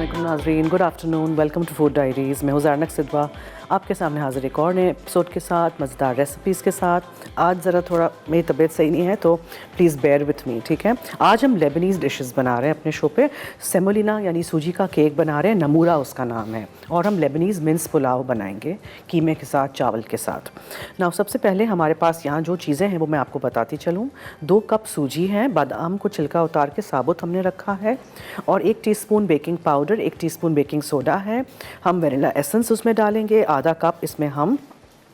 अस्सलामुअलैकुम नाज़रीन, good afternoon, welcome to Food Diaries. मैं हूँ ज़ारनक सिद्वा आपके सामने हाज़िर एक और नए एपिसोड के साथ, मज़ेदार रेसिपीज़ के साथ। आज ज़रा थोड़ा मेरी तबीयत सही नहीं है तो प्लीज़ बेयर विथ मी, ठीक है। आज हम लेबनीज़ डिशेस बना रहे हैं अपने शो पे। सेमोलिना यानी सूजी का केक बना रहे हैं, नमूरा उसका नाम है। और हम लेबनीज़ मिन्स पुलाव बनाएंगे कीमे के साथ, चावल के साथ। ना सबसे पहले हमारे पास यहाँ जो चीज़ें हैं वो मैं आपको बताती चलूँ। 2 कप सूजी है, बादाम को छिलका उतार के साबुत हमने रखा है, और 1 teaspoon baking powder, 1 teaspoon baking soda है। हम वनीला एसेंस उसमें डालेंगे, आधा कप इसमें हम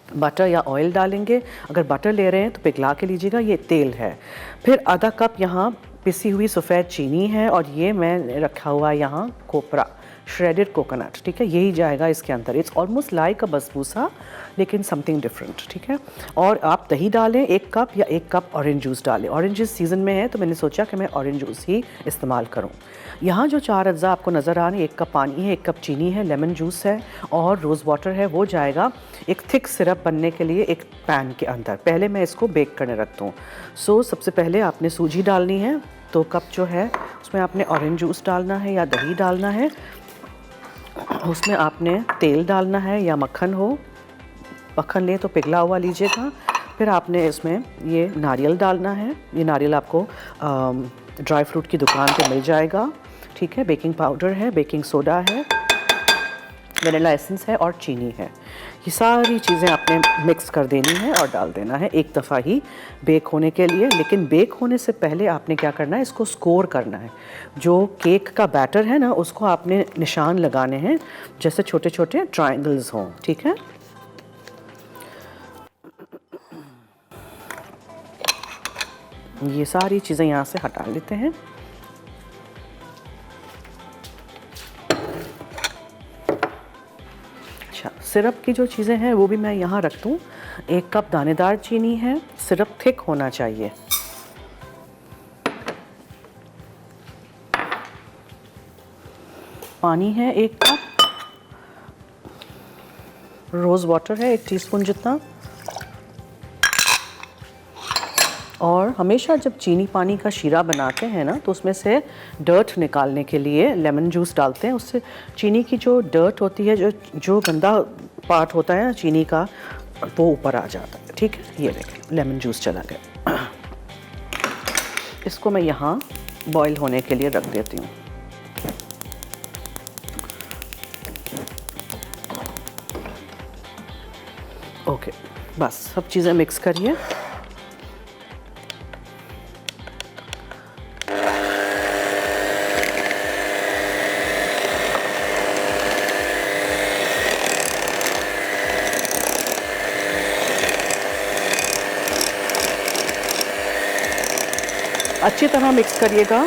बटर या ऑयल डालेंगे। अगर बटर ले रहे हैं तो पिघला के लीजिएगा, ये तेल है। फिर आधा कप यहाँ पिसी हुई सफ़ेद चीनी है, और ये मैं रखा हुआ है यहाँ कोपरा, श्रेडेड कोकोनट, ठीक है। यही जाएगा इसके अंदर। इट्स ऑलमोस्ट लाइक अ बसबूसा लेकिन समथिंग डिफरेंट, ठीक है। और आप दही डालें 1 कप, या 1 कप ऑरेंज जूस डालें। ऑरेंज जूस सीज़न में है तो मैंने सोचा कि मैं ऑरेंज जूस ही इस्तेमाल करूं। यहाँ जो 4 अज्जा आपको नज़र आ रहे हैं, 1 कप पानी है, 1 कप चीनी है, लेमन जूस है और रोज़ वाटर है। वो जाएगा एक थिक सिरप बनने के लिए एक पैन के अंदर। पहले मैं इसको बेक करने रखता हूँ। सबसे पहले आपने सूजी डालनी है, 2 कप जो है उसमें आपने ऑरेंज जूस डालना है या दही डालना है। उसमें आपने तेल डालना है या मक्खन हो, मक्खन लें तो पिघला हुआ लीजिएगा। फिर आपने इसमें ये नारियल डालना है। ये नारियल आपको ड्राई फ्रूट की दुकान पे मिल जाएगा, ठीक है। बेकिंग पाउडर है, बेकिंग सोडा है, वनीला एसेंस है और चीनी है। ये सारी चीज़ें आपने मिक्स कर देनी है और डाल देना है एक दफ़ा ही बेक होने के लिए। लेकिन बेक होने से पहले आपने क्या करना है, इसको स्कोर करना है। जो केक का बैटर है ना, उसको आपने निशान लगाने हैं जैसे छोटे छोटे ट्रायंगल्स हों, ठीक है। ये सारी चीज़ें यहाँ से हटा लेते हैं। अच्छा, सिरप की जो चीज़ें हैं वो भी मैं यहाँ रख दूँ। 1 कप दानेदार चीनी है, सिरप थिक होना चाहिए। पानी है 1 कप, रोज़ वाटर है 1 टीस्पून जितना। और हमेशा जब चीनी पानी का शीरा बनाते हैं ना, तो उसमें से डर्ट निकालने के लिए लेमन जूस डालते हैं। उससे चीनी की जो डर्ट होती है, जो गंदा पार्ट होता है चीनी का, वो ऊपर आ जाता है, ठीक है। ये देखें, लेमन जूस चला गया। इसको मैं यहाँ बॉईल होने के लिए रख देती हूँ। ओके, बस सब चीज़ें मिक्स करिए। अच्छी तरह मिक्स करिएगा।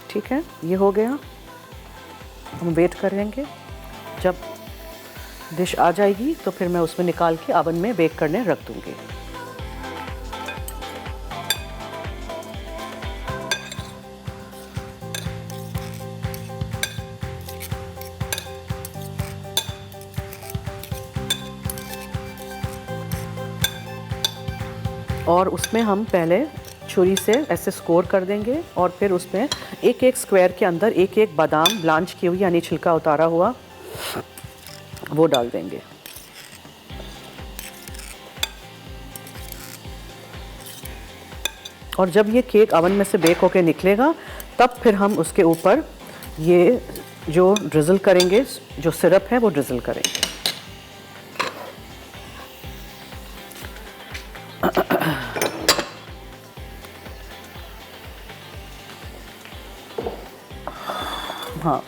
ठीक है, ये हो गया। हम वेट करेंगे, जब डिश आ जाएगी तो फिर मैं उसमें निकाल के ओवन में बेक करने रख दूँगी। और उसमें हम पहले छुरी से ऐसे स्कोर कर देंगे, और फिर उसमें एक एक स्क्वायर के अंदर एक एक बादाम ब्लांच की हुई यानी छिलका उतारा हुआ वो डाल देंगे। और जब ये केक ओवन में से बेक होके निकलेगा, तब फिर हम उसके ऊपर ये जो ड्रिज़ल करेंगे, जो सिरप है वो ड्रिज़ल करेंगे। हाँ,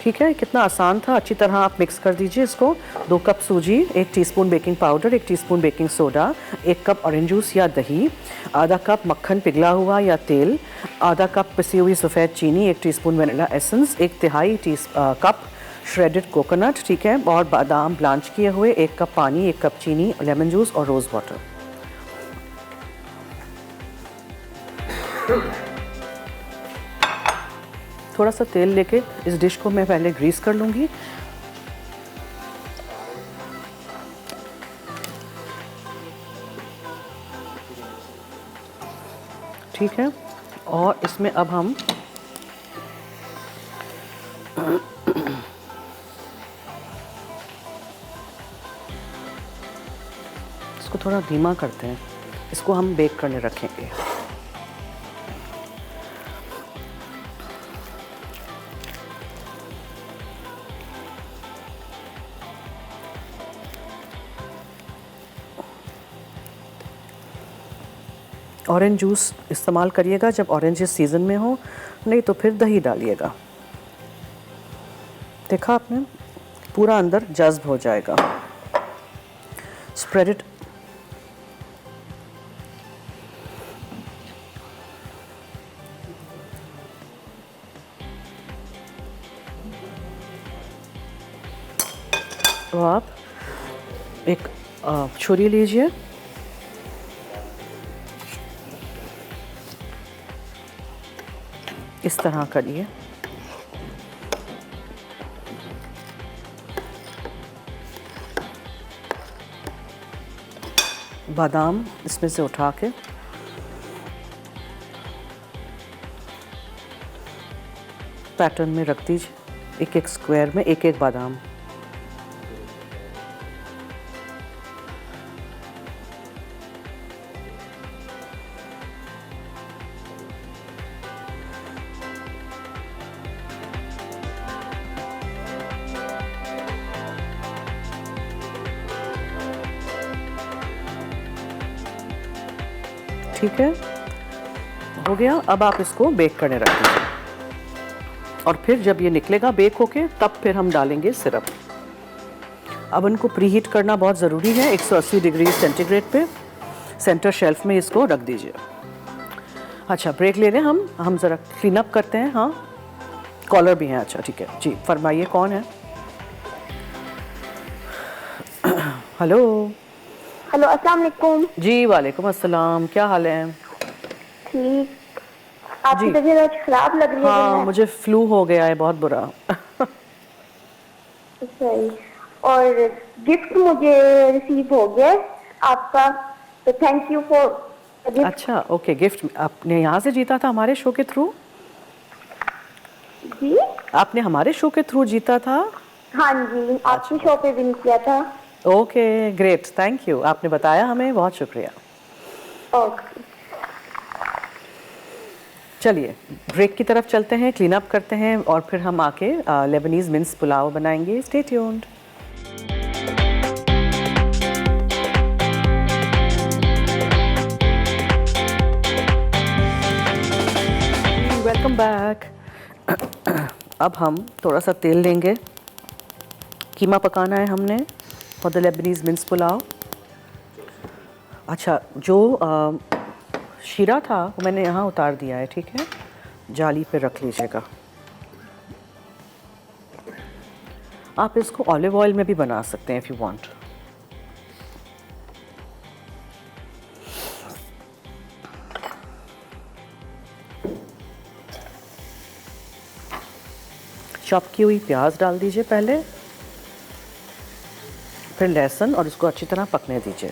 ठीक है, कितना आसान था। अच्छी तरह आप मिक्स कर दीजिए इसको। 2 कप सूजी, 1 teaspoon baking powder, 1 teaspoon baking soda, 1 cup orange juice या दही, आधा कप मक्खन पिघला हुआ या तेल, आधा कप पिसी हुई सफ़ेद चीनी, 1 teaspoon vanilla essence, 1/3 cup shredded coconut, ठीक है, और बादाम ब्लांच किए हुए, 1 कप पानी, 1 कप चीनी, लेमन जूस और रोज़ वाटर। थोड़ा सा तेल लेके इस डिश को मैं पहले ग्रीस कर लूँगी। ठीक है, और इसमें अब हम इसको थोड़ा धीमा करते हैं, इसको हम बेक करने रखेंगे। ऑरेंज जूस इस्तेमाल करिएगा जब ऑरेंज इस सीज़न में हो, नहीं तो फिर दही डालिएगा। देखा आपने, पूरा अंदर जज्ब हो जाएगा। Spread it. तो आप एक छुरी लीजिए, इस तरह करिए। बादाम इसमें से उठा के पैटर्न में रख दीजिए, एक एक स्क्वायर में एक एक बादाम। ठीक है, हो गया। अब आप इसको बेक करने रख दीजिए, और फिर जब ये निकलेगा बेक होके, तब फिर हम डालेंगे सिरप। अवन को प्रीहीट करना बहुत ज़रूरी है, 180 डिग्री सेंटीग्रेड पे। सेंटर शेल्फ में इसको रख दीजिए। अच्छा, ब्रेक ले रहे हैं हम ज़रा क्लीन अप करते हैं। हाँ, कॉलर भी हैं। अच्छा ठीक है जी, फरमाइए कौन है? हेलो। हेलो, अस्सलाम वालेकुम। जी वालेकुम अस्सलाम, क्या हाल है? ठीक। आपकी तबीयत आज खराब लग रही है। हाँ, मुझे फ्लू हो गया है बहुत बुरा। सही। और गिफ्ट मुझे रिसीव हो गया आपका, तो थैंक यू फॉर गिफ्ट। अच्छा ओके, गिफ्ट आपने यहाँ से जीता था हमारे शो के थ्रू? जी, आपने हमारे शो के थ्रू जीता था? हाँ जी, आपकी शो पे विन किया था। ओके ग्रेट, थैंक यू, आपने बताया हमें, बहुत शुक्रिया। ओके, चलिए ब्रेक की तरफ चलते हैं, क्लीन अप करते हैं, और फिर हम आके लेबनीज़ मिन्स पुलाव बनाएंगे। Stay tuned. Welcome back. अब हम थोड़ा सा तेल लेंगे, कीमा पकाना है हमने for the Leibniz mince pulao. अच्छा, जो शीरा था वो मैंने यहाँ उतार दिया है, ठीक है, जाली पे रख लीजिएगा। आप इसको ऑलिव ऑयल में भी बना सकते हैं इफ़ यू वांट। चॉप की हुई प्याज डाल दीजिए पहले, फिर लहसुन, और इसको अच्छी तरह पकने दीजिए।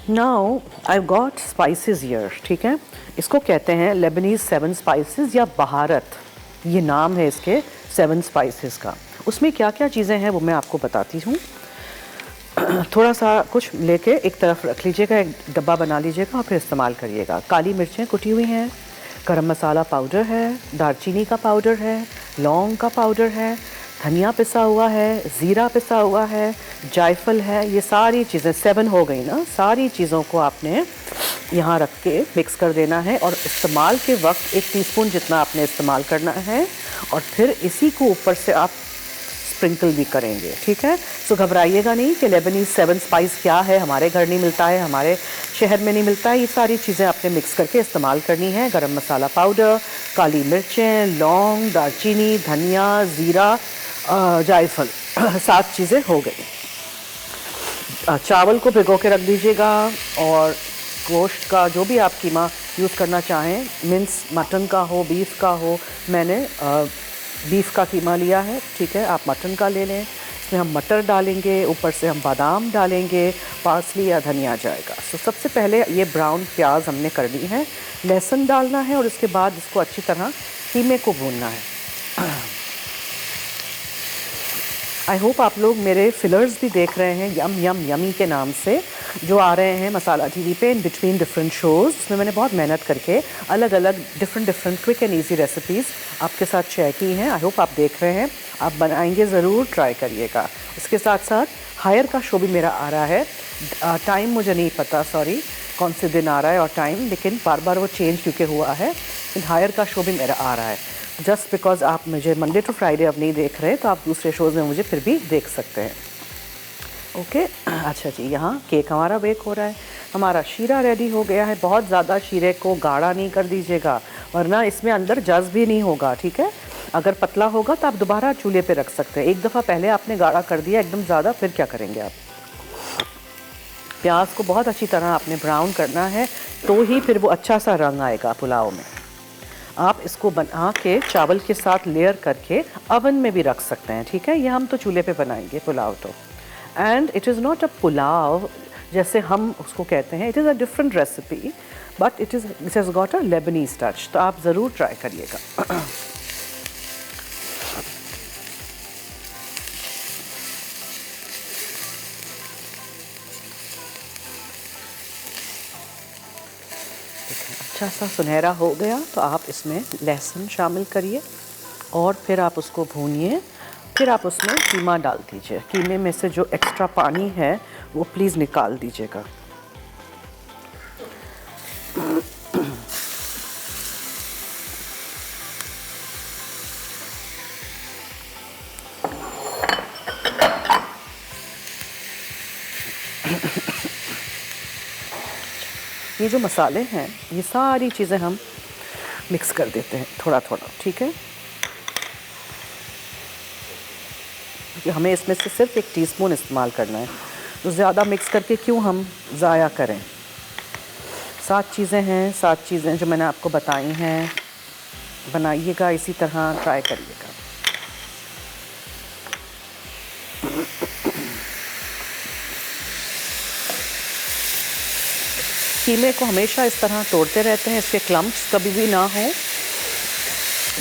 Now I got spices here, ठीक है, इसको कहते हैं लेबनीज़ 7 स्पाइसेस या बहारत, ये नाम है इसके 7 स्पाइसेस का। उसमें क्या क्या चीज़ें हैं वो मैं आपको बताती हूँ। थोड़ा सा कुछ लेके एक तरफ रख लीजिएगा, एक डब्बा बना लीजिएगा और फिर इस्तेमाल करिएगा। काली मिर्चें कुटी हुई हैं, गरम मसाला पाउडर है, दालचीनी का पाउडर है, लौंग का पाउडर है, धनिया पिसा हुआ है, ज़ीरा पिसा हुआ है, जायफल है, ये सारी चीज़ें 7 हो गई ना। सारी चीज़ों को आपने यहाँ रख के मिक्स कर देना है, और इस्तेमाल के वक्त 1 टीस्पून जितना आपने इस्तेमाल करना है, और फिर इसी को ऊपर से आप स्प्रिंकल भी करेंगे, ठीक है। सो घबराइएगा नहीं कि लेबनीज़ 7 स्पाइस क्या है, हमारे घर नहीं मिलता है, हमारे शहर में नहीं मिलता है। ये सारी चीज़ें आपने मिक्स करके इस्तेमाल करनी है। गरम मसाला पाउडर, काली मिर्चें, लौंग, दालचीनी, धनिया, ज़ीरा, जायफल, 7 चीज़ें हो गई। चावल को भिगो के रख दीजिएगा, और गोश्त का जो भी आप कीमा यूज़ करना चाहें, मिन्स मटन का हो, बीफ का हो, मैंने बीफ का कीमा लिया है, ठीक है, आप मटन का ले लें। इसमें हम मटर डालेंगे, ऊपर से हम बादाम डालेंगे, पार्सली या धनिया जाएगा। तो सबसे पहले ये ब्राउन प्याज हमने करनी है, लहसुन डालना है और उसके बाद इसको अच्छी तरह कीमे को भूनना है। आई होप आप लोग मेरे फिलर्स भी देख रहे हैं, यम यम यमी के नाम से, जो आ रहे हैं मसाला टीवी पे इन बिटवीन डिफरेंट शोज़। उसमें मैंने बहुत मेहनत करके अलग अलग different quick and easy recipes आपके साथ शेयर की हैं। आई होप आप देख रहे हैं, आप बनाएंगे ज़रूर, ट्राई करिएगा। उसके साथ साथ हायर का शो भी मेरा आ रहा है। टाइम मुझे नहीं पता, सॉरी, कौन से दिन आ रहा है और टाइम, लेकिन बार बार वो चेंज क्योंकि हुआ है। हायर का शो भी मेरा आ रहा है। जस्ट बिकॉज आप मुझे मंडे टू फ्राइडे अब नहीं देख रहे, तो आप दूसरे शोज़ में मुझे फिर भी देख सकते हैं। ओके अच्छा जी, यहाँ केक हमारा बेक हो रहा है, हमारा शीरा रेडी हो गया है। बहुत ज़्यादा शीरे को गाढ़ा नहीं कर दीजिएगा, वरना इसमें अंदर जज़ भी नहीं होगा, ठीक है। अगर पतला होगा तो आप दोबारा चूल्हे पे रख सकते हैं। एक दफ़ा पहले आपने गाढ़ा कर दिया एकदम ज़्यादा, फिर क्या करेंगे आप। प्याज को बहुत अच्छी तरह आपने ब्राउन करना है, तो ही फिर वो अच्छा सा रंग आएगा पुलाव में। आप इसको बना के चावल के साथ लेयर करके अवन में भी रख सकते हैं, ठीक है। ये हम तो चूल्हे पे बनाएंगे पुलाव तो। And it is not a pulao जैसे हम उसको कहते हैं, it is a different recipe, but it has got a Lebanese touch. तो आप ज़रूर ट्राई करिएगा। अच्छा सा सुनहरा हो गया तो आप इसमें लहसुन शामिल करिए और फिर आप उसको भूनिए। फिर आप उसमें कीमा डाल दीजिए। कीमे में से जो एक्स्ट्रा पानी है वो प्लीज़ निकाल दीजिएगा। ये जो मसाले हैं, ये सारी चीज़ें हम मिक्स कर देते हैं थोड़ा थोड़ा, ठीक है। क्योंकि हमें इसमें से सिर्फ 1 टीस्पून इस्तेमाल करना है, तो ज़्यादा मिक्स करके क्यों हम ज़ाया करें। 7 चीज़ें हैं, 7 चीज़ें जो मैंने आपको बताई हैं, बनाइएगा इसी तरह, ट्राई करिएगा। कीमे को हमेशा इस तरह तोड़ते रहते हैं, इसके क्लम्प्स कभी भी ना हो,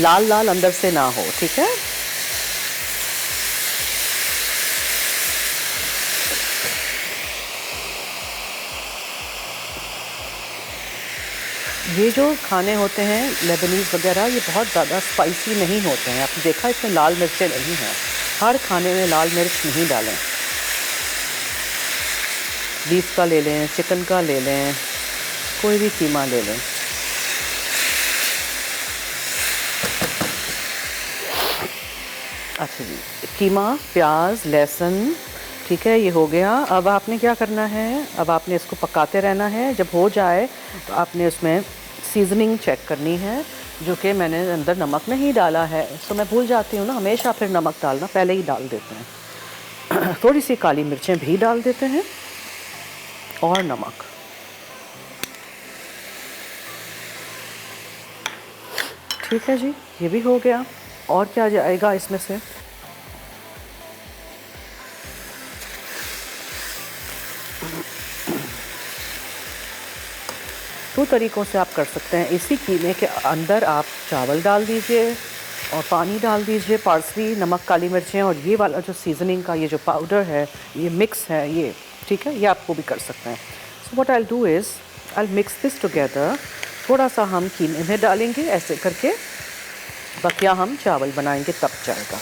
लाल लाल अंदर से ना हो, ठीक है। ये जो खाने होते हैं लेबनीज़ वगैरह, ये बहुत ज़्यादा स्पाइसी नहीं होते हैं। आपने देखा इसमें लाल मिर्चें नहीं हैं, हर खाने में लाल मिर्च नहीं डालें। बीफ का ले लें, चिकन का ले लें, कोई भी कीमा ले लें। अच्छा जी, कीमा, प्याज, लहसुन, ठीक है, ये हो गया। अब आपने क्या करना है, अब आपने इसको पकाते रहना है। जब हो जाए तो आपने उसमें सीजनिंग चेक करनी है, जो कि मैंने अंदर नमक नहीं डाला है, सो मैं भूल जाती हूँ ना हमेशा, फिर नमक डालना पहले ही डाल देते हैं। थोड़ी सी काली मिर्चें भी डाल देते हैं और नमक। ठीक है जी, ये भी हो गया। और क्या जाएगा इसमें से, दो तरीक़ों से आप कर सकते हैं। इसी कीमे के अंदर आप चावल डाल दीजिए और पानी डाल दीजिए, पार्सली, नमक, काली मिर्चें और ये वाला जो सीजनिंग का ये जो पाउडर है, ये मिक्स है ये, ठीक है, ये आपको भी कर सकते हैं। So what I will do is I will mix this together. थोड़ा सा हम कीमे में डालेंगे ऐसे करके, बकिया हम चावल बनाएंगे तब जाएगा।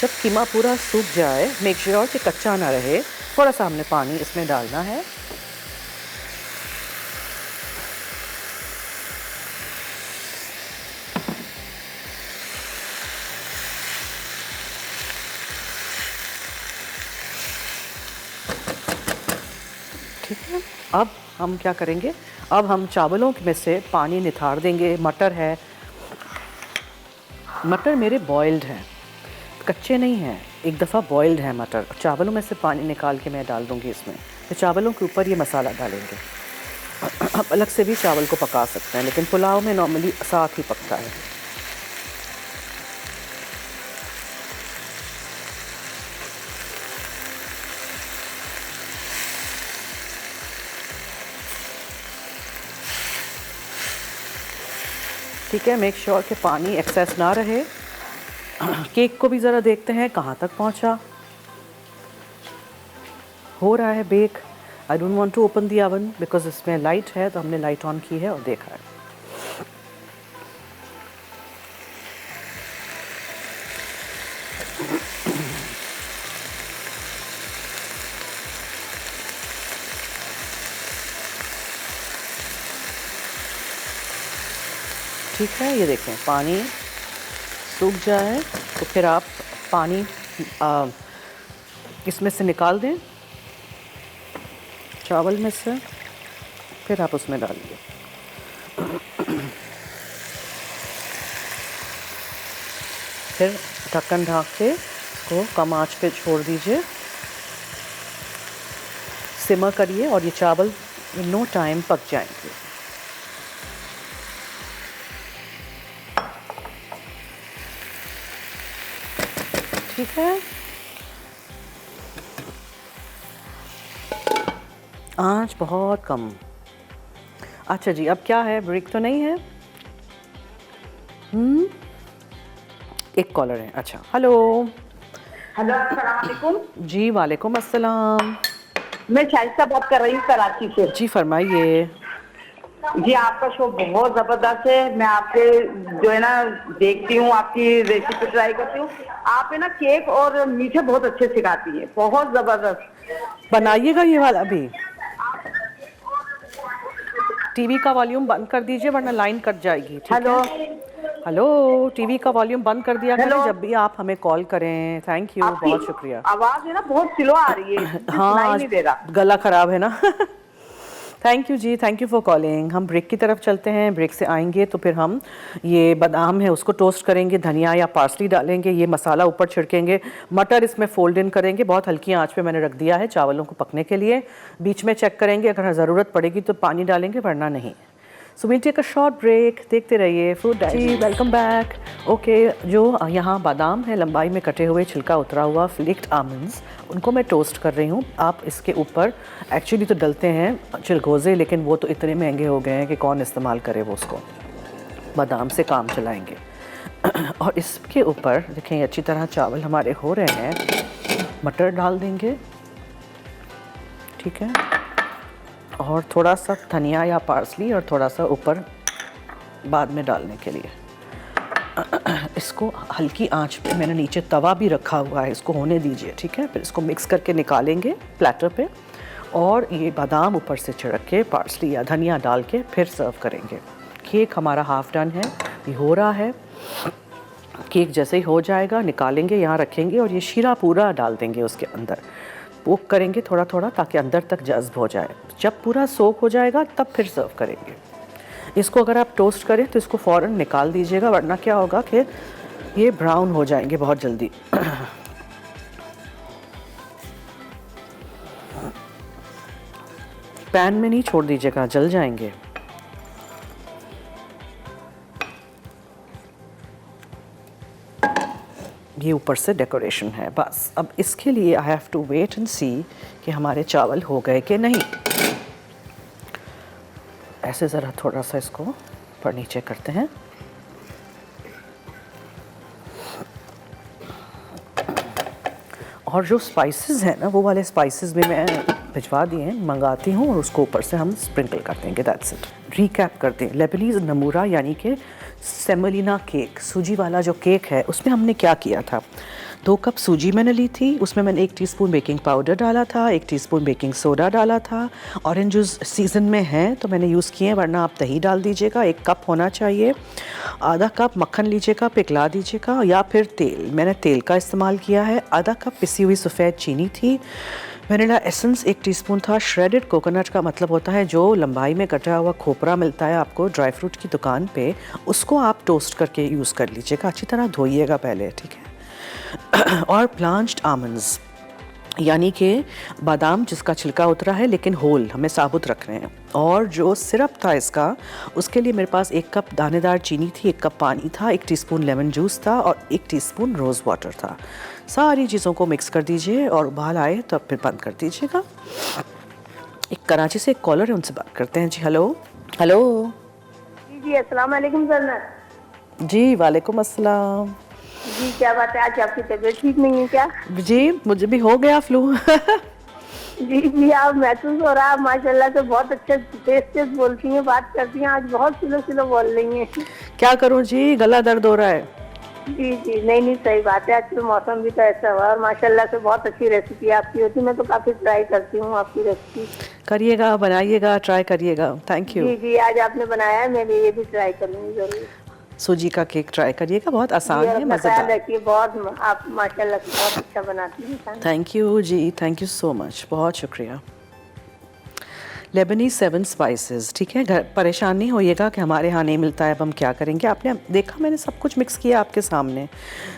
जब कीमा पूरा सूख जाए, मेक श्योर कि कच्चा ना रहे, थोड़ा सा हमने पानी इसमें डालना है। ठीक है, अब हम क्या करेंगे, अब हम चावलों में से पानी निथार देंगे। मटर है, मटर मेरे बॉइल्ड हैं, कच्चे नहीं हैं, एक दफ़ा बॉइल्ड है मटर, चावलों में से पानी निकाल के मैं डाल दूँगी इसमें। तो चावलों के ऊपर ये मसाला डालेंगे। आप अलग से भी चावल को पका सकते हैं, लेकिन पुलाव में नॉर्मली साथ ही पकता है। ठीक है, मेक श्योर कि पानी एक्सेस ना रहे। केक को भी ज़रा देखते हैं कहाँ तक पहुँचा। हो रहा है bake. I don't want to open the oven because इसमें लाइट है, तो हमने लाइट ऑन की है और देखा है। ठीक है, ये देखें पानी सूख जाए तो फिर आप पानी इसमें से निकाल दें, चावल में से, फिर आप उसमें डालिए। फिर ढक्कन ढाँक के इसको कम आंच पे छोड़ दीजिए, सिमर करिए और ये चावल इन नो टाइम पक जाएंगे। ठीक है, आंच बहुत कम। अच्छा जी, अब क्या है, ब्रेक तो नहीं है? एक कॉलर है। अच्छा, हेलो। हेलो, अस्सलाम वालेकुम। जी वालेकुम अस्सलाम। मैं शाइस्ता बात कर रही हूँ कराची से। जी फरमाइए। जी, आपका शो बहुत जबरदस्त है। मैं आपके जो है ना देखती हूँ, आपकी रेसिपी ट्राई करती हूँ। आप है ना केक और मीठे बहुत अच्छे सिखाती है, बहुत जबरदस्त। बनाइएगा ये वाला भी। टीवी का वॉल्यूम बंद कर दीजिए वरना लाइन कट जाएगी। ठीक हेलो है, हेलो, टीवी का वॉल्यूम बंद कर दिया करें जब भी आप हमें कॉल करें। थैंक यू, आपकी बहुत शुक्रिया। आवाज है ना बहुत स्लो आ रही है, हाँ, सुनाई नहीं दे रहा। गला ख़राब है ना। थैंक यू जी, थैंक यू फॉर कॉलिंग। हम ब्रेक की तरफ चलते हैं। ब्रेक से आएंगे तो फिर हम ये बादाम है उसको टोस्ट करेंगे, धनिया या पार्सली डालेंगे, ये मसाला ऊपर छिड़केंगे, मटर इसमें फोल्ड इन करेंगे। बहुत हल्की आंच पे मैंने रख दिया है चावलों को पकने के लिए। बीच में चेक करेंगे, अगर ज़रूरत पड़ेगी तो पानी डालेंगे वरना नहीं। So we take a short break. देखते रहिए Food Diary. Welcome back. Okay, जो यहाँ बादाम है लंबाई में कटे हुए, छिलका उतरा हुआ, फ्लेक्ड आमंड्स, उनको मैं टोस्ट कर रही हूँ। आप इसके ऊपर एक्चुअली तो डलते हैं चिलगोज़े, लेकिन वो तो इतने महंगे हो गए हैं कि कौन इस्तेमाल करे वो उसको। बादाम से काम चलाएंगे। और इसके ऊपर देखें अच्छी तरह चावल हमारे हो रहे हैं, मटर डाल देंगे। ठीक है, और थोड़ा सा धनिया या पार्सली और थोड़ा सा ऊपर बाद में डालने के लिए। इसको हल्की आंच पे, मैंने नीचे तवा भी रखा हुआ है, इसको होने दीजिए। ठीक है, फिर इसको मिक्स करके निकालेंगे प्लेटर पे और ये बादाम ऊपर से छिड़क के पार्सली या धनिया डाल के फिर सर्व करेंगे। केक हमारा हाफ डन है, ये हो रहा है। केक जैसे ही हो जाएगा निकालेंगे, यहाँ रखेंगे और ये शीरा पूरा डाल देंगे उसके अंदर। पोक करेंगे थोड़ा थोड़ा ताकि अंदर तक जज्ब हो जाए। जब पूरा सोक हो जाएगा तब फिर सर्व करेंगे। इसको अगर आप टोस्ट करें तो इसको फ़ौरन निकाल दीजिएगा, वरना क्या होगा कि ये ब्राउन हो जाएंगे बहुत जल्दी। पैन में नहीं छोड़ दीजिएगा, जल जाएंगे। ये ऊपर से डेकोरेशन है बस। अब इसके लिए I have to wait and see कि हमारे चावल हो गए कि नहीं। ऐसे ज़रा थोड़ा सा इसको ऊपर नीचे करते हैं। और जो स्पाइसेस हैं ना, वो वाले स्पाइसेस भी मैं भिजवा दिए हैं, मंगाती हूँ और उसको ऊपर से हम स्प्रिंकल कर देंगे। That's it. रिकैप करते हैं। लेबनीज़ नमूरा यानी कि सेमोलिना केक, सूजी वाला जो केक है, उसमें हमने क्या किया था। 2 कप सूजी मैंने ली थी, उसमें मैंने 1 टीस्पून बेकिंग पाउडर डाला था, 1 टीस्पून बेकिंग सोडा डाला था। ऑरेंज जूस सीज़न में है तो मैंने यूज़ किए, वरना आप दही डाल दीजिएगा। 1 कप होना चाहिए। आधा कप मक्खन लीजिएगा, पिघला दीजिएगा, या फिर तेल, मैंने तेल का इस्तेमाल किया है। आधा कप पिसी हुई सफ़ेद चीनी थी। वनीला एसेंस 1 टीस्पून था। श्रेडेड कोकोनट का मतलब होता है जो लंबाई में कटा हुआ खोपरा मिलता है आपको ड्राई फ्रूट की दुकान पे, उसको आप टोस्ट करके यूज़ कर लीजिएगा। अच्छी तरह धोइएगा पहले। ठीक है। और ब्लांच्ड आमंड्स, यानी कि बादाम जिसका छिलका उतरा है लेकिन होल हमें साबुत रखने हैं। और जो सिरप था इसका, उसके लिए मेरे पास 1 कप दानेदार चीनी थी, 1 कप पानी था, 1 टीस्पून लेमन जूस था और 1 टीस्पून रोज़ वाटर था। सारी चीज़ों को मिक्स कर दीजिए और उबाल आए तो फिर बंद कर दीजिएगा। एक कराची से एक कॉलर है, उनसे बात करते हैं। जी हेलो। हेलो जी अस्सलाम वालेकुम जन्नत। जी वालेकुम अस्सलाम। जी क्या बात है, आज आपकी तबीयत ठीक नहीं है क्या? जी मुझे भी हो गया फ्लू। जी जी, आप महसूस हो रहा है माशाल्लाह से, बहुत अच्छे तेज बोलती हैं, बात करती हैं, आज बहुत स्लो बोल रही हैं। क्या करूं जी, गला दर्द हो रहा है। जी जी, नहीं सही बात है, आजकल मौसम भी तो ऐसा हुआ और माशाल्लाह से बहुत अच्छी रेसिपी आपकी होती है। मैं तो काफी ट्राई करती हूँ आपकी रेसिपी। करिएगा, बनाइएगा, ट्राई करिएगा। Thank you. जी जी, आज आपने बनाया है, मैं भी ये भी ट्राई करूँगी जरूर। सूजी का केक ट्राई करिएगा, बहुत आसान जी, है, अपना ख्याल मज़ेदार। रखिए, बहुत आप माशाल्लाह से बहुत अच्छा बनाती हैं। थैंक यू जी, थैंक यू सो मच, बहुत शुक्रिया। लेबनीज 7 स्पाइसेस, ठीक है। घर परेशान नहीं होइएगा कि हमारे यहाँ नहीं मिलता है, अब हम क्या करेंगे। आपने देखा मैंने सब कुछ मिक्स किया आपके सामने।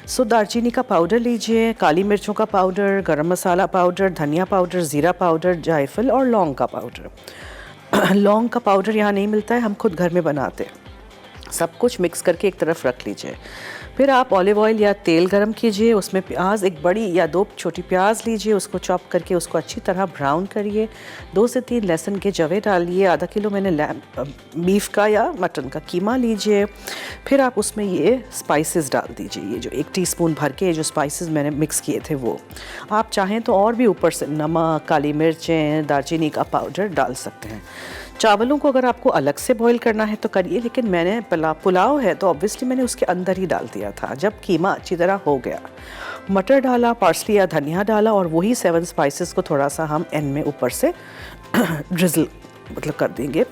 सो दालचीनी का पाउडर लीजिए, काली मिर्चों का पाउडर, गरम मसाला पाउडर, धनिया पाउडर, ज़ीरा पाउडर, जायफल और लौंग का पाउडर। लौंग का पाउडर यहाँ नहीं मिलता है, हम खुद घर में बनाते हैं। सब कुछ मिक्स करके एक तरफ रख लीजिए। फिर आप ऑलिव ऑयल या तेल गरम कीजिए, उसमें प्याज, 1 बड़ी या 2 छोटी प्याज लीजिए, उसको चॉप करके उसको अच्छी तरह ब्राउन करिए। 2 से 3 लहसुन के जवे डालिए। आधा किलो मैंने बीफ का या मटन का कीमा लीजिए। फिर आप उसमें ये स्पाइसेस डाल दीजिए, ये जो 1 टीस्पून भर के जो स्पाइसेस मैंने मिक्स किए थे वो। आप चाहें तो और भी ऊपर से नमक, काली मिर्चें, दालचीनी का पाउडर डाल सकते हैं। चावलों को अगर आपको अलग से बॉईल करना है तो करिए, लेकिन मैंने पुलाव है तो ऑब्वियसली मैंने उसके अंदर ही डाल दिया था। जब कीमा अच्छी तरह हो गया, मटर डाला, पार्सली या धनिया डाला और वही 7 स्पाइसेस को थोड़ा सा हम एंड में ऊपर से ड्रिजल मतलब कर देंगे।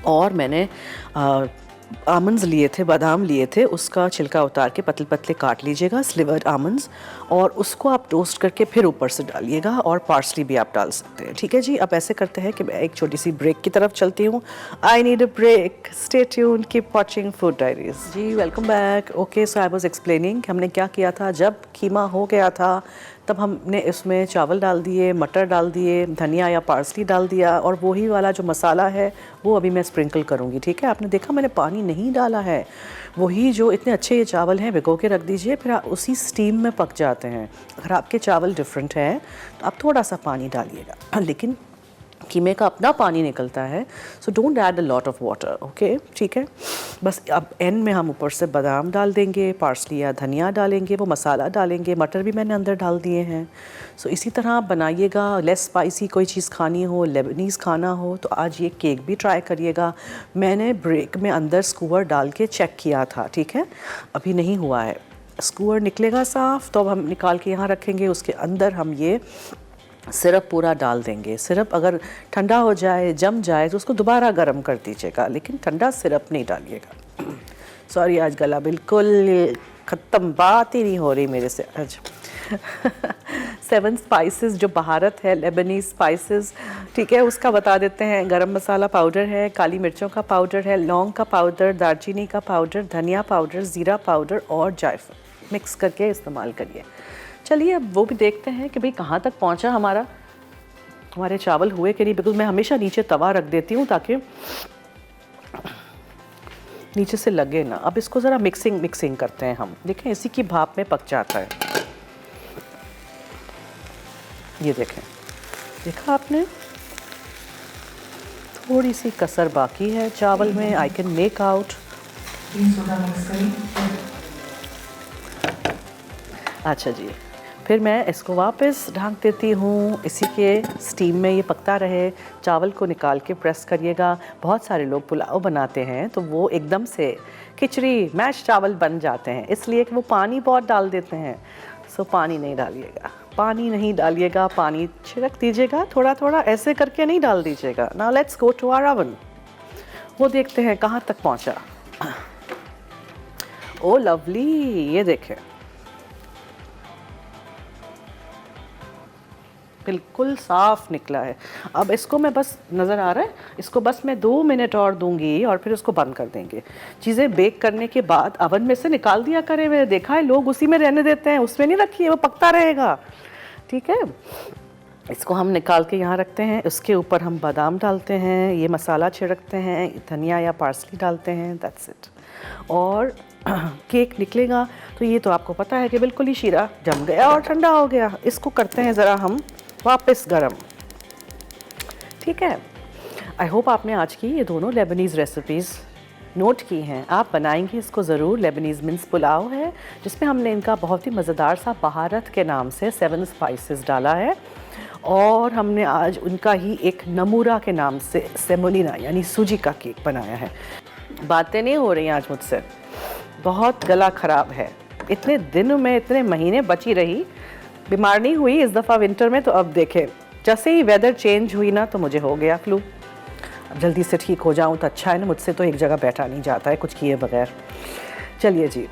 और मैंने आमंड्स लिए थे, बादाम लिए थे, उसका छिलका उतार के पतले पतले काट लीजिएगा, स्लिवर्ड आमंड्स, और उसको आप टोस्ट करके फिर ऊपर से डालिएगा। और पार्सली भी आप डाल सकते हैं। ठीक है जी, अब ऐसे करते हैं कि मैं एक छोटी सी ब्रेक की तरफ चलती हूँ। I need a break, stay tuned, keep watching Food Diaries. जी welcome back. Okay, so I was explaining कि हमने क्या किया था। जब कीमा हो गया था तब हमने इसमें चावल डाल दिए, मटर डाल दिए, धनिया या पार्सली डाल दिया, और वही वाला जो मसाला है वो अभी मैं स्प्रिंकल करूँगी। ठीक है, आपने देखा मैंने पानी नहीं डाला है। वही जो इतने अच्छे ये चावल हैं भिगो के रख दीजिए, फिर उसी स्टीम में पक जाते हैं। अगर आपके चावल डिफरेंट हैं तो आप थोड़ा सा पानी डालिएगा, लेकिन कीमे का अपना पानी निकलता है, so don't add a lot of water. Okay, ठीक है। बस अब एंड में हम ऊपर से बादाम डाल देंगे, पार्सली या धनिया डालेंगे, वो मसाला डालेंगे, मटर भी मैंने अंदर डाल दिए हैं। सो इसी तरह आप बनाइएगा। लेस स्पाइसी कोई चीज़ खानी हो, लेबनीज़ खाना हो, तो आज ये केक भी ट्राई करिएगा। मैंने ब्रेक में अंदर स्कूवर डाल के चेक किया था, ठीक है, अभी नहीं हुआ है। स्कूवर निकलेगा साफ़ तो अब हम निकाल के यहाँ रखेंगे। उसके अंदर हम ये सिरप पूरा डाल देंगे। सिरप अगर ठंडा हो जाए, जम जाए, तो उसको दोबारा गर्म कर दीजिएगा, लेकिन ठंडा सिरप नहीं डालिएगा। सॉरी, आज गला बिल्कुल ख़त्म, बात ही नहीं हो रही मेरे से आज। 7 स्पाइसेस जो बहारत है, लेबनीज स्पाइसेस, ठीक है, उसका बता देते हैं। गरम मसाला पाउडर है, काली मिर्चों का पाउडर है, लौंग का पाउडर, दालचीनी का पाउडर, धनिया पाउडर, ज़ीरा पाउडर और जायफल मिक्स करके इस्तेमाल करिए। चलिए अब वो भी देखते हैं कि भाई कहाँ तक पहुँचा हमारे चावल हुए कि नहीं। बिल्कुल मैं हमेशा नीचे तवा रख देती हूँ ताकि नीचे से लगे ना। अब इसको ज़रा मिक्सिंग करते हैं हम। देखें इसी की भाप में पक जाता है। ये देखें, देखा आपने, थोड़ी सी कसर बाकी है चावल में। I can make out. अच्छा जी, फिर मैं इसको वापस ढाँक देती हूँ। इसी के स्टीम में ये पकता रहे। चावल को निकाल के प्रेस करिएगा। बहुत सारे लोग पुलाव बनाते हैं तो वो एकदम से खिचड़ी मैश चावल बन जाते हैं, इसलिए कि वो पानी बहुत डाल देते हैं। सो पानी नहीं डालिएगा, पानी नहीं डालिएगा, पानी छिड़क दीजिएगा थोड़ा थोड़ा, ऐसे करके नहीं डाल दीजिएगा। Now let's go to our oven. वो देखते हैं कहाँ तक पहुँचा। ओ लवली, ये देखें, बिल्कुल साफ़ निकला है। अब इसको मैं बस, नज़र आ रहा है, इसको बस मैं 2 मिनट और दूंगी और फिर उसको बंद कर देंगे। चीज़ें बेक करने के बाद अवन में से निकाल दिया करें, मैंने देखा है लोग उसी में रहने देते हैं, उसमें नहीं रखिए, वो पकता रहेगा। ठीक है, इसको हम निकाल के यहाँ रखते हैं। उसके ऊपर हम बादाम डालते हैं, ये मसाला छिड़कते हैं, धनिया या पार्सली डालते हैं, दैट्स इट। और केक निकलेगा तो ये तो आपको पता है कि बिल्कुल ही शीरा जम गया और ठंडा हो गया। इसको करते हैं ज़रा हम वापस गरम। ठीक है, आई होप आपने आज की ये दोनों लेबनीज़ रेसिपीज़ नोट की हैं। आप बनाएंगे इसको ज़रूर। लेबनीज़ मिन्स पुलाव है जिसमें हमने इनका बहुत ही मज़ेदार सा बहारत के नाम से 7 स्पाइसेस डाला है, और हमने आज उनका ही एक नमूरा के नाम से सेमोलिना यानी सूजी का केक बनाया है। बातें नहीं हो रही आज मुझसे, बहुत गला ख़राब है। इतने दिन में, इतने महीने बची रही, बीमार नहीं हुई इस दफ़ा विंटर में, तो अब देखें जैसे ही वेदर चेंज हुई ना तो मुझे हो गया फ्लू। अब जल्दी से ठीक हो जाऊं तो अच्छा है ना, मुझसे तो एक जगह बैठा नहीं जाता है कुछ किए बगैर। चलिए जी,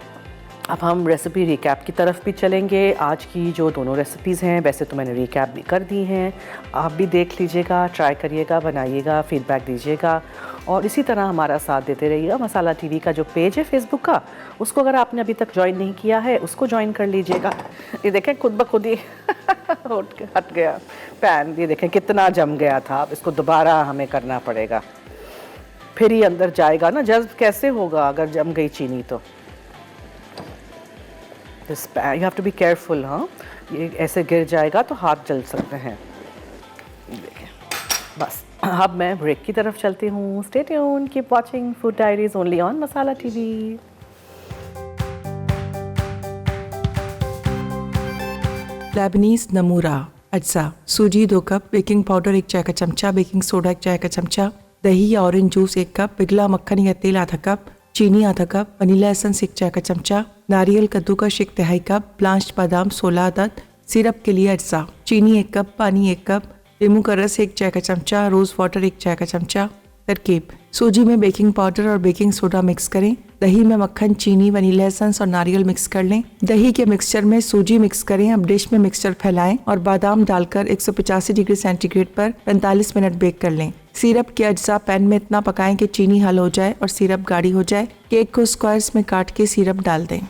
अब हम रेसिपी रिकैप की तरफ भी चलेंगे। आज की जो दोनों रेसिपीज़ हैं वैसे तो मैंने रिकैप भी कर दी हैं, आप भी देख लीजिएगा, ट्राई करिएगा, बनाइएगा, फीडबैक दीजिएगा और इसी तरह हमारा साथ देते रहिएगा। मसाला टीवी का जो पेज है फेसबुक का, उसको अगर आपने अभी तक ज्वाइन नहीं किया है उसको ज्वाइन कर लीजिएगा। ये देखें खुद ब खुद ही हट गया पैन, ये देखें कितना जम गया था। अब इसको दोबारा हमें करना पड़ेगा, फिर ही अंदर जाएगा ना। जज्ब कैसे होगा अगर जम गई चीनी तो। You have to be careful. हाँ, ये ऐसे गिर जाएगा तो हाथ जल सकते हैं। देखिए, बस अब मैं ब्रेक की तरफ चलती हूँ। Stay tuned, keep watching food diaries only on masala TV. Leibniz नमूरा अज्जा: सूजी 2 कप, बेकिंग पाउडर 1 चाय का चमचा, बेकिंग सोडा 1 चाय का चमचा, दही या ऑरेंज जूस 1 कप, पिघला मक्खन या तेल आधा कप, चीनी आधा कप, वनीला एसेंस 1 चाय का चमचा, नारियल कद्दूकस 1 तिहाई कप, ब्लांच्ड बादाम 16 अदद। सिरप के लिए अज्जा: चीनी 1 कप, पानी 1 कप, नींबू का रस 1 चाय का चमचा, रोज़ वाटर 1 चाय का चमचा। तरकीब: सूजी में बेकिंग पाउडर और बेकिंग सोडा मिक्स करें, दही में मक्खन, चीनी, वनीला एसेंस और नारियल मिक्स कर लें। दही के मिक्सचर में सूजी मिक्स करें। अब डिश में मिक्सचर फैलाएं और बादाम डालकर 185 डिग्री सेंटीग्रेड पर 45 मिनट बेक कर लें। सिरप के अज्जा पैन में इतना पकाएं कि चीनी हल हो जाए और सिरप गाढ़ी हो जाए। केक को स्क्वायर्स में काट के सिरप डाल दें।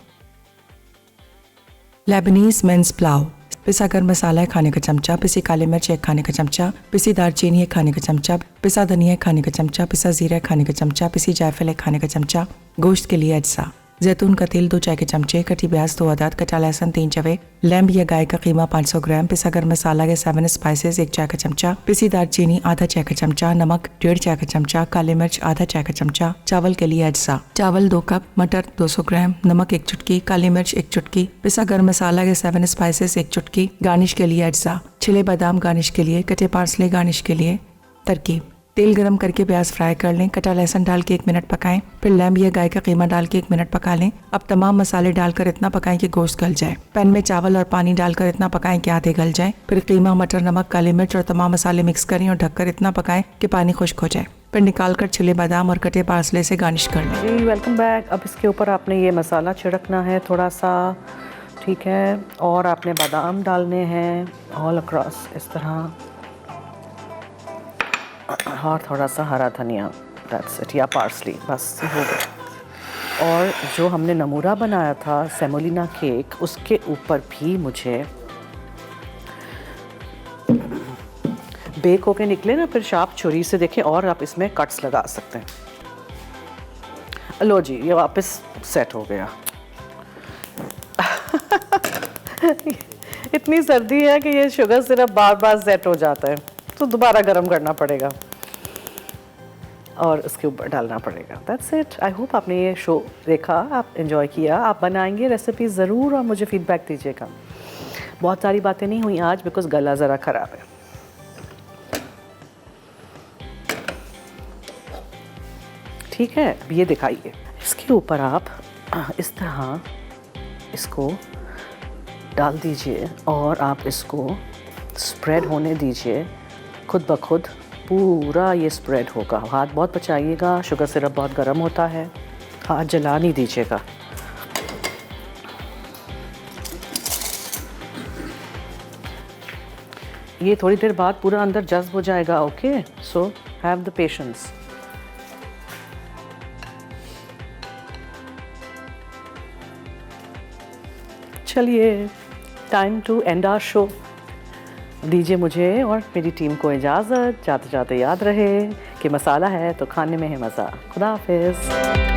लेबनीज़ मेन्स पुलाव: पिसा गरम मसाला 1 खाने का चमचा, पिसी काली मिर्च 1 खाने का चमचा, पिसी दालचीनी 1 खाने का चमचा, पिसा धनिया 1 खाने का चमचा, पिसा जीरा 1 खाने का चमचा, पिसी जायफल 1 खाने का चमचा। गोश्त के लिए अज्जा: जैतून का तेल 2 चाय के चमचे, कटी प्याज 2 अदद, कटा लहसुन 3 चवे, लैम्ब या गाय का कीमा 500 ग्राम, पिसा गरम मसाला या 7 स्पाइसेस 1 चाय का चमचा, पिसी दालचीनी आधा चाय का चमचा, नमक 1.5 चाय का चमचा, काली मिर्च आधा चाय का चमचा। चावल के लिए अज्जा: चावल 2 कप, मटर 200 ग्राम, नमक 1 चुटकी, काली मिर्च 1 चुटकी, पिसा गरम मसाला या 7 स्पाइसेस 1 चुटकी। गार्निश के लिए अज्जा: छिले बादाम गार्निश के लिए, कटे पार्सले गार्निश के लिए। तरकीब: तेल गरम करके प्याज फ्राई कर लें, कटा लहसुन डाल के 1 मिनट पकाएं, फिर लैम्ब या गाय का कीमा डाल के 1 मिनट पका लें। अब तमाम मसाले डालकर इतना पकाएं कि गोश्त गल जाए। पैन में चावल और पानी डालकर इतना पकाएं कि आधे गल जाए। फिर कीमा, मटर, नमक, काली मिर्च और तमाम मसाले मिक्स करें और ढककर इतना पकाएं कि पानी खुश्क हो जाए। फिर निकालकर छिले बादाम और कटे पार्सले से गार्निश कर लें। जी, वेलकम बैक। अब इसके ऊपर आपने ये मसाला छिड़कना है थोड़ा सा, ठीक है, और आपने बादाम डालने हैं ऑल अक्रॉस इस तरह, और थोड़ा सा हरा धनिया, दैट्स इट, या पार्सली, बस हो गया। और जो हमने नमूरा बनाया था सेमोलिना केक, उसके ऊपर भी मुझे बेक होके निकले ना, फिर शार्प छुरी से देखें और आप इसमें कट्स लगा सकते हैं। लो जी, ये वापस सेट हो गया। इतनी सर्दी है कि ये शुगर सिरप बार बार सेट हो जाता है, तो दोबारा गर्म करना पड़ेगा और उसके ऊपर डालना पड़ेगा। That's it. आई होप आपने ये शो देखा, आप एंजॉय किया। आप बनाएंगे रेसिपी ज़रूर और मुझे फीडबैक दीजिएगा। बहुत सारी बातें नहीं हुई आज बिकॉज गला ज़रा ख़राब है। ठीक है, अब ये दिखाइए। इसके ऊपर आप इस तरह इसको डाल दीजिए और आप इसको स्प्रेड होने दीजिए। खुद ब खुद पूरा ये स्प्रेड होगा। हाथ बहुत बचाइएगा, शुगर सिरप बहुत गर्म होता है, हाथ जला नहीं दीजिएगा। ये थोड़ी देर बाद पूरा अंदर जज्ब हो जाएगा. Okay, so have the patience. चलिए, time to end our show. दीजिए मुझे और मेरी टीम को इजाज़त. जाते जाते याद रहे कि मसाला है तो खाने में है मज़ा. खुदा हाफिज़.